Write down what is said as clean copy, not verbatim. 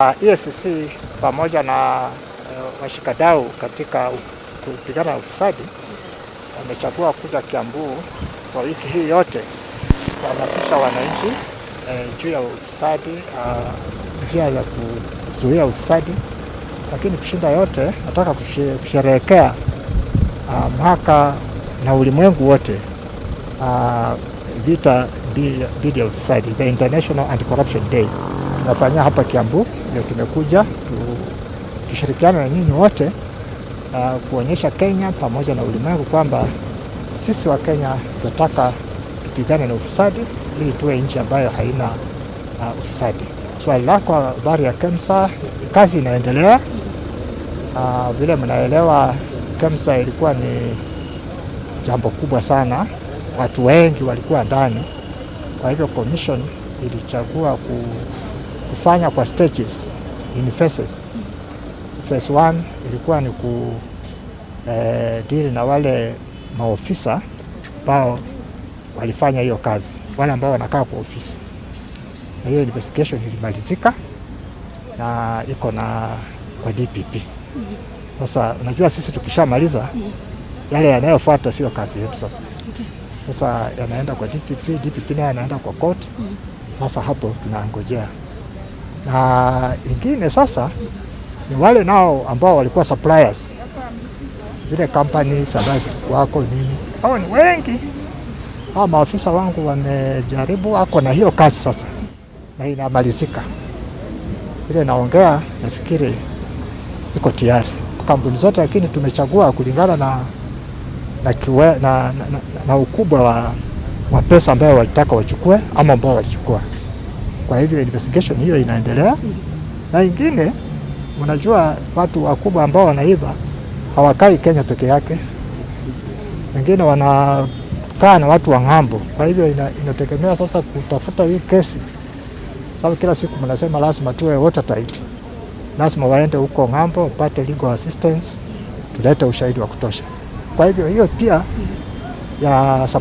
EACC pamoja na washikadau katika kupigana na ufisadi wamechagua kuja Kiambu kwa wiki hii yote kuhamasisha wananchi juu ya ufisadi, njia ya kuzuia ufisadi. Lakini kushinda yote, nataka kusherehekea mwaka na ulimwengu wote vita dhidi ya ufisadi, the International Anti-Corruption Day. Tunafanya hapa Kiambu, ndio tumekuja tushirikiane na nyinyi wote kuonyesha Kenya pamoja na ulimwengu kwamba sisi wa Kenya tunataka tupigane na ufisadi ili tuwe nchi ambayo haina ufisadi. Swali lako habari ya KEMSA, kazi inaendelea. Vile mnaelewa, KEMSA ilikuwa ni jambo kubwa sana, watu wengi walikuwa ndani. Kwa hivyo commission ilichagua kufanya kwa stages, in phases. Phase 1 ilikuwa ni deal na wale maofisa ambao walifanya hiyo kazi, wale ambao wanakaa kwa ofisi. Na hiyo investigation ilimalizika na iko na kwa DPP. Sasa unajua sisi tukishamaliza yale yanayofuata sio kazi yetu sasa. Sasa yanaenda kwa DPP naye anaenda kwa court. Sasa hapo tunangojea. Na ingine sasa ni wale nao ambao walikuwa suppliers, zile companies ambazo wako nini, hao ni wengi. Hao maafisa wangu wamejaribu, ako na hiyo kazi sasa na inamalizika. Ile naongea nafikiri iko tayari kampuni zote, lakini tumechagua kulingana na ukubwa wa pesa ambayo walitaka wachukue ama ambao walichukua. Kwa hivyo investigation hiyo inaendelea. Na ingine, unajua watu wakubwa ambao wanaiba hawakai Kenya peke yake, wengine wanakaa na watu wa ng'ambo. Kwa hivyo inategemea sasa kutafuta hii kesi, sababu kila siku mnasema lazima tuwe watertight, lazima waende huko ng'ambo upate legal assistance, tulete ushahidi wa kutosha. Kwa hivyo hiyo pia ya